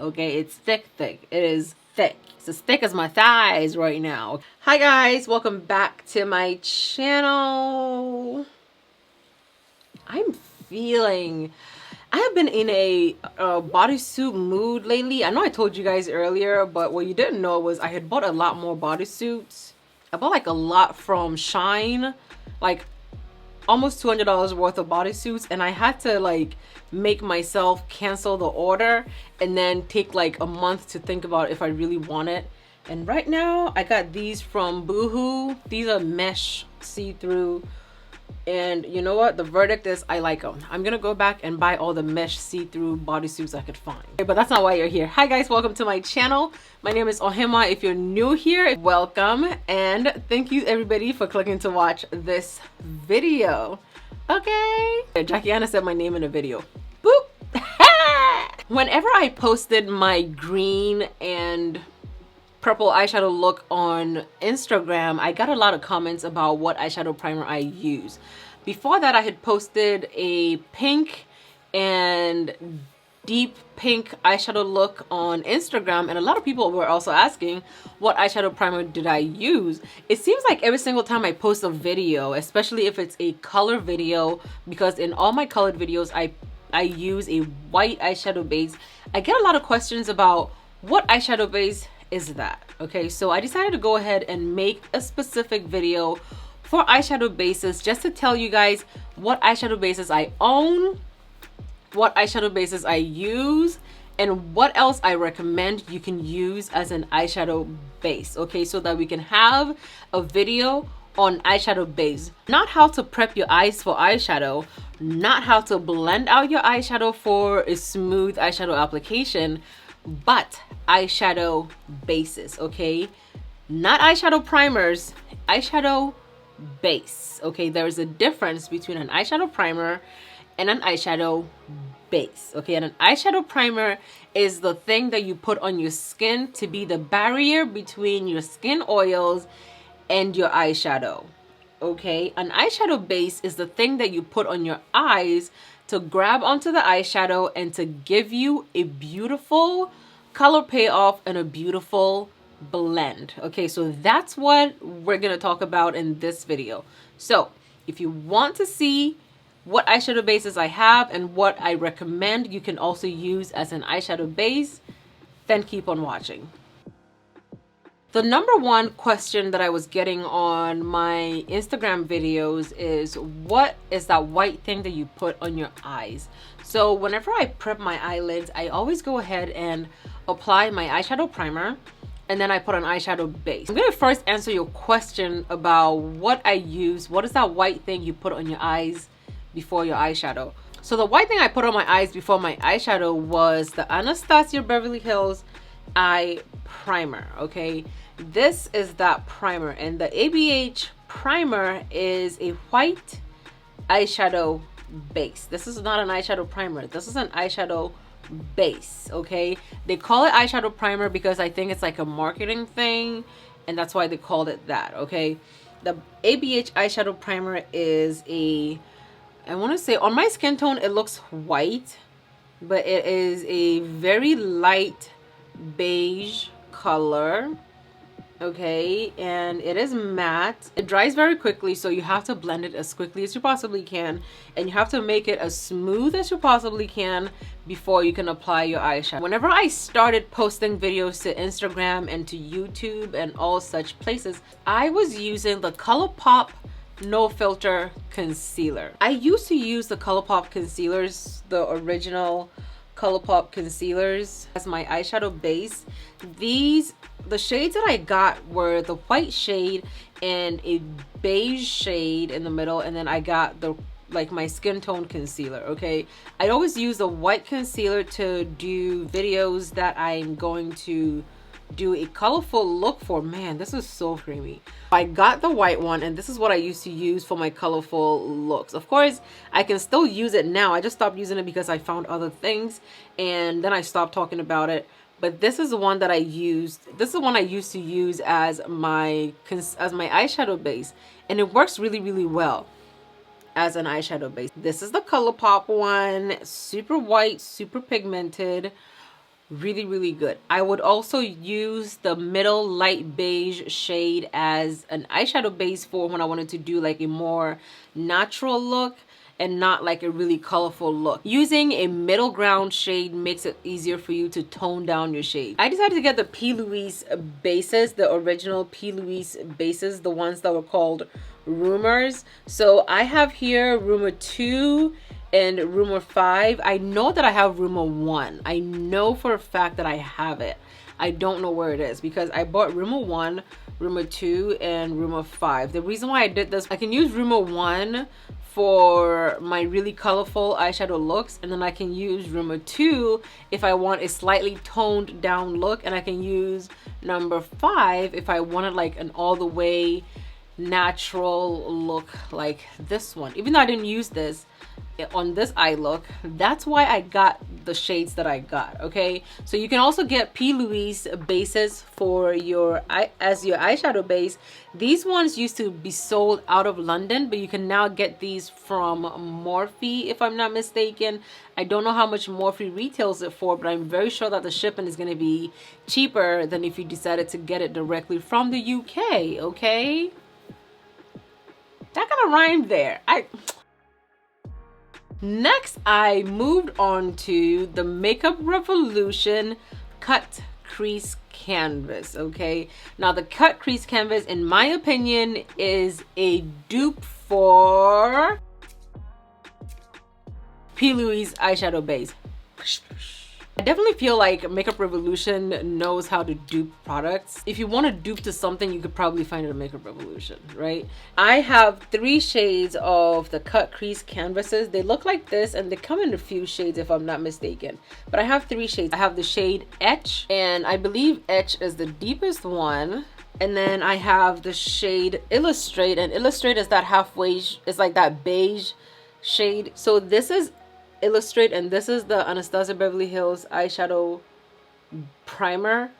Okay, it's thick. It is thick. It's as thick as my thighs right now. Hi guys, welcome back to my channel. I have been in a bodysuit mood lately. I know I told you guys earlier, but what you didn't know was I had bought a lot more bodysuits. I bought like a lot from Shine, like almost $200 worth of bodysuits, and I had to like make myself cancel the order and then take like a month to think about if I really want it. And right now I got these from Boohoo. These are mesh see-through, and you know what, the verdict is I like them. I'm gonna go back and buy all the mesh see-through bodysuits I could find. Okay, but that's not why you're here. Hi guys, welcome to my channel. My name is Ohemaa. If you're new here, welcome, and thank you everybody for clicking to watch this video. Okay, Jackie Anna said my name in a video. Boop. Whenever I posted my green and purple eyeshadow look on Instagram, I got a lot of comments about what eyeshadow primer I use. Before that, I had posted a pink and deep pink eyeshadow look on Instagram, and a lot of people were also asking what eyeshadow primer did I use. It seems like every single time I post a video, especially if it's a color video, because in all my colored videos I use a white eyeshadow base, I get a lot of questions about what eyeshadow base is that. Okay, so I decided to go ahead and make a specific video for eyeshadow bases, just to tell you guys what eyeshadow bases I own, what eyeshadow bases I use, and what else I recommend you can use as an eyeshadow base. Okay, so that we can have a video on eyeshadow base. Not how to prep your eyes for eyeshadow, not how to blend out your eyeshadow for a smooth eyeshadow application, but eyeshadow bases. Okay, not eyeshadow primers, eyeshadow base. Okay, there's a difference between an eyeshadow primer and an eyeshadow base. Okay, and an eyeshadow primer is the thing that you put on your skin to be the barrier between your skin oils and your eyeshadow. Okay, an eyeshadow base is the thing that you put on your eyes to grab onto the eyeshadow and to give you a beautiful color payoff and a beautiful blend. Okay, so that's what we're gonna talk about in this video. So if you want to see what eyeshadow bases I have and what I recommend you can also use as an eyeshadow base, then keep on watching. The number one question that I was getting on my Instagram videos is, what is that white thing that you put on your eyes? So whenever I prep my eyelids, I always go ahead and apply my eyeshadow primer, and then I put an eyeshadow base. I'm gonna first answer your question about what I use. What is that white thing you put on your eyes before your eyeshadow? So the white thing I put on my eyes before my eyeshadow was the Anastasia Beverly Hills Eye Primer. Okay, this is that primer, and the ABH primer is a white eyeshadow base. This is not an eyeshadow primer, this is an eyeshadow base. Okay, they call it eyeshadow primer because I think it's like a marketing thing, and that's why they called it that. Okay, the ABH eyeshadow primer is a, I want to say on my skin tone it looks white, but it is a very light beige color. Okay, and it is matte. It dries very quickly, so you have to blend it as quickly as you possibly can, and you have to make it as smooth as you possibly can before you can apply your eyeshadow. Whenever I started posting videos to Instagram and to YouTube and all such places, I was using the Colourpop No Filter Concealer. I used to use the Colourpop concealers, the original Colourpop concealers, as my eyeshadow base. The shades that I got were the white shade and a beige shade in the middle, and then I got the like my skin tone concealer. Okay, I always use the white concealer to do videos that I'm going to do a colorful look for. Man, this is so creamy. I got the white one, and this is what I used to use for my colorful looks. Of course, I can still use it now. I just stopped using it because I found other things, and then I stopped talking about it. But this is the one that I used. This is the one I used to use as my eyeshadow base, and it works really, really well as an eyeshadow base. This is the Colourpop one, super white, super pigmented. Really, really good. I would also use the middle light beige shade as an eyeshadow base for when I wanted to do like a more natural look and not like a really colorful look. Using a middle ground shade makes it easier for you to tone down your shade. I decided to get the P.Louise bases, the original P.Louise bases, the ones that were called Rumors. So I have here Rumor 2 and Rumor 5. I know that I have Rumor 1. I know for a fact that I have it. I don't know where it is because I bought Rumor 1, Rumor 2, and Rumor 5. The reason why I did this, I can use Rumor 1 for my really colorful eyeshadow looks, and then I can use Rumor 2 if I want a slightly toned down look, and I can use number 5 if I wanted like an all the way natural look like this one. Even though I didn't use this on this eye look, that's why I got the shades that I got. Okay, so you can also get P.Louise bases for your as your eyeshadow base. These ones used to be sold out of London, but you can now get these from Morphe, if I'm not mistaken. I don't know how much Morphe retails it for, but I'm very sure that the shipping is going to be cheaper than if you decided to get it directly from the UK. Okay, that kind of rhymed there. Next, I moved on to the Makeup Revolution Cut Crease Canvas. Okay, now the Cut Crease Canvas, in my opinion, is a dupe for P.Louise eyeshadow base. I definitely feel like Makeup Revolution knows how to dupe products. If you want to dupe to something, you could probably find it at Makeup Revolution, right? I have 3 shades of the Cut Crease canvases. They look like this, and they come in a few shades if I'm not mistaken. But I have 3 shades. I have the shade Etch, and I believe Etch is the deepest one. And then I have the shade Illustrate, and Illustrate is that halfway, it's like that beige shade. So this is Illustrate, and this is the Anastasia Beverly Hills eyeshadow primer.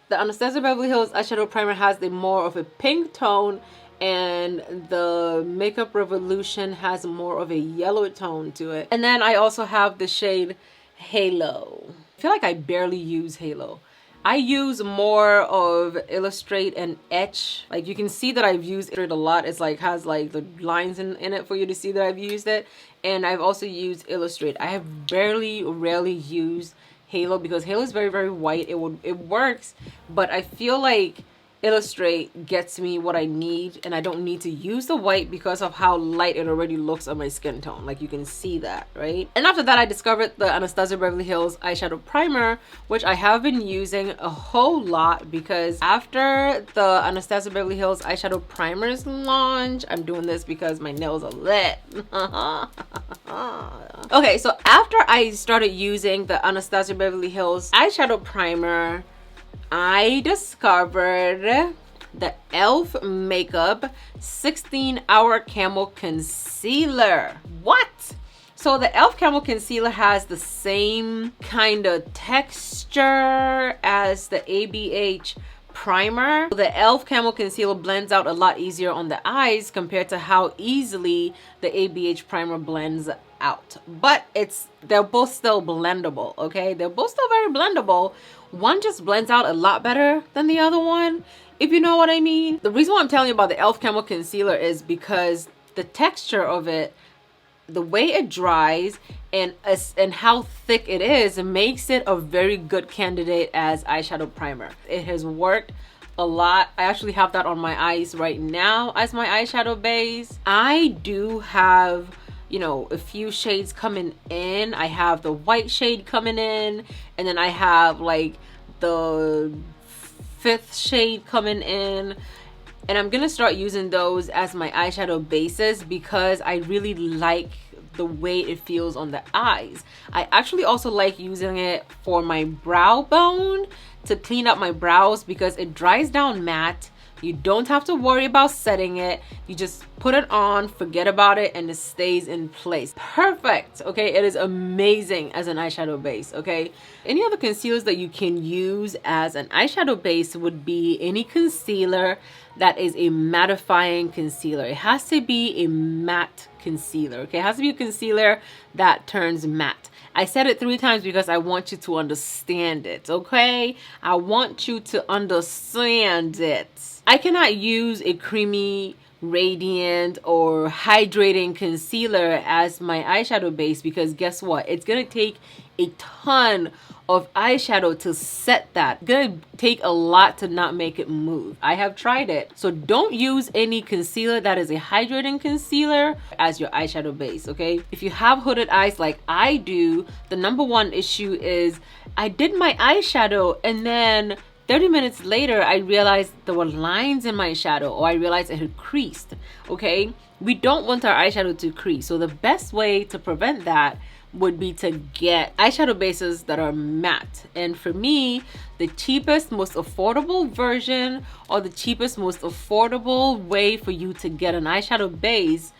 The Anastasia Beverly Hills eyeshadow primer has the more of a pink tone, and the Makeup Revolution has more of a yellow tone to it. And then I also have the shade Halo. I feel like I barely use Halo. I use more of Illustrate and Etch. Like, you can see that I've used it a lot. It's like has like the lines in it for you to see that I've used it. And I've also used Illustrate. I have rarely used Halo because Halo is very, very white. It works, but I feel like Illustrate gets me what I need, and I don't need to use the white because of how light it already looks on my skin tone. Like, you can see that, right? And after that, I discovered the Anastasia Beverly Hills eyeshadow primer, which I have been using a whole lot because after the Anastasia Beverly Hills eyeshadow primers launch, I'm doing this because my nails are lit. Okay, so after I started using the Anastasia Beverly Hills eyeshadow primer, I discovered the e.l.f. Makeup 16-Hour Camo Concealer. What? So the e.l.f. Camo Concealer has the same kind of texture as the ABH primer. The e.l.f. Camo Concealer blends out a lot easier on the eyes compared to how easily the ABH primer blends out. But they're both still blendable, okay? They're both still very blendable. One just blends out a lot better than the other one, if you know what I mean. The reason why I'm telling you about the e.l.f. Camo Concealer is because the texture of it, the way it dries, and how thick it is, it makes it a very good candidate as eyeshadow primer. It has worked a lot. I actually have that on my eyes right now as my eyeshadow base. I do have, you know, a few shades coming in. I have the white shade coming in, and then I have like the 5th shade coming in, and I'm gonna start using those as my eyeshadow bases because I really like the way it feels on the eyes. I actually also like using it for my brow bone to clean up my brows because it dries down matte. You don't have to worry about setting it. You just put it on, forget about it, and it stays in place. Perfect, okay? It is amazing as an eyeshadow base, okay? Any other concealers that you can use as an eyeshadow base would be any concealer that is a mattifying concealer. It has to be a matte concealer, okay? It has to be a concealer that turns matte. I said it 3 times because I want you to understand it, okay? I want you to understand it. I cannot use a creamy, radiant, or hydrating concealer as my eyeshadow base because guess what? It's gonna take a ton of eyeshadow to set that. It's gonna take a lot to not make it move. I have tried it. So don't use any concealer that is a hydrating concealer as your eyeshadow base, okay? If you have hooded eyes like I do, the number one issue is I did my eyeshadow and then 30 minutes later, I realized there were lines in my shadow, or I realized it had creased, okay? We don't want our eyeshadow to crease. So the best way to prevent that would be to get eyeshadow bases that are matte. And for me, the cheapest, most affordable version, or the cheapest, most affordable way for you to get an eyeshadow base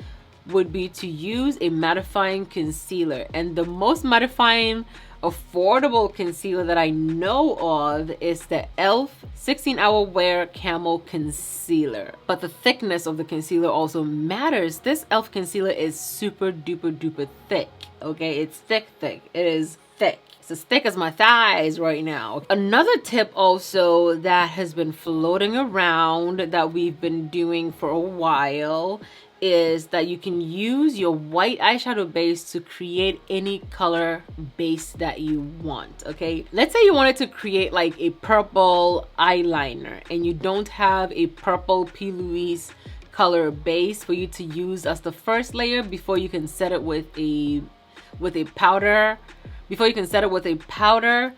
would be to use a mattifying concealer. And the most mattifying affordable concealer that I know of is the e.l.f. 16-Hour Wear Camo Concealer. But the thickness of the concealer also matters. This e.l.f. concealer is super duper duper thick, okay? It's thick. It is thick. It's as thick as my thighs right now. Another tip also that has been floating around that we've been doing for a while is that you can use your white eyeshadow base to create any color base that you want, okay? Let's say you wanted to create like a purple eyeliner and you don't have a purple P.Louise color base for you to use as the first layer before you can set it with a powder. Before you can set it with a powder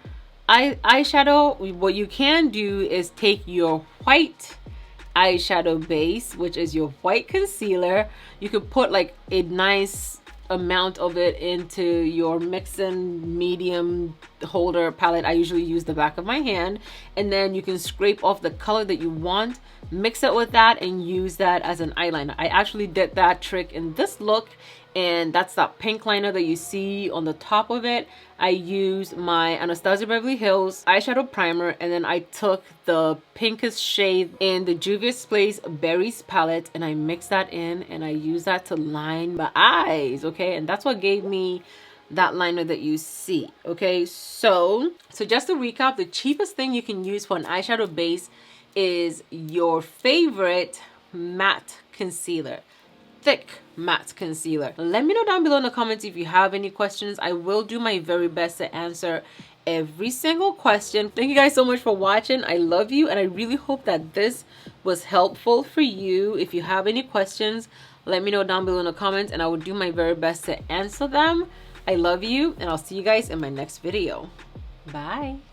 eyeshadow, what you can do is take your white eyeshadow base, which is your white concealer. You could put like a nice amount of it into your mix-in medium holder palette. I usually use the back of my hand, and then you can scrape off the color that you want, mix it with that, and use that as an eyeliner. I actually did that trick in this look, and that's that pink liner that you see on the top of it. I used my Anastasia Beverly Hills eyeshadow primer, and then I took the pinkest shade in the Juvia's Place Berries palette, and I mixed that in, and I used that to line my eyes, okay? And that's what gave me that liner that you see, okay? So just to recap, the cheapest thing you can use for an eyeshadow base is your favorite matte concealer. Thick matte concealer. Let me know down below in the comments if you have any questions. I will do my very best to answer every single question. Thank you guys so much for watching. I love you, and I really hope that this was helpful for you. If you have any questions, let me know down below in the comments, and I will do my very best to answer them. I love you, and I'll see you guys in my next video. Bye.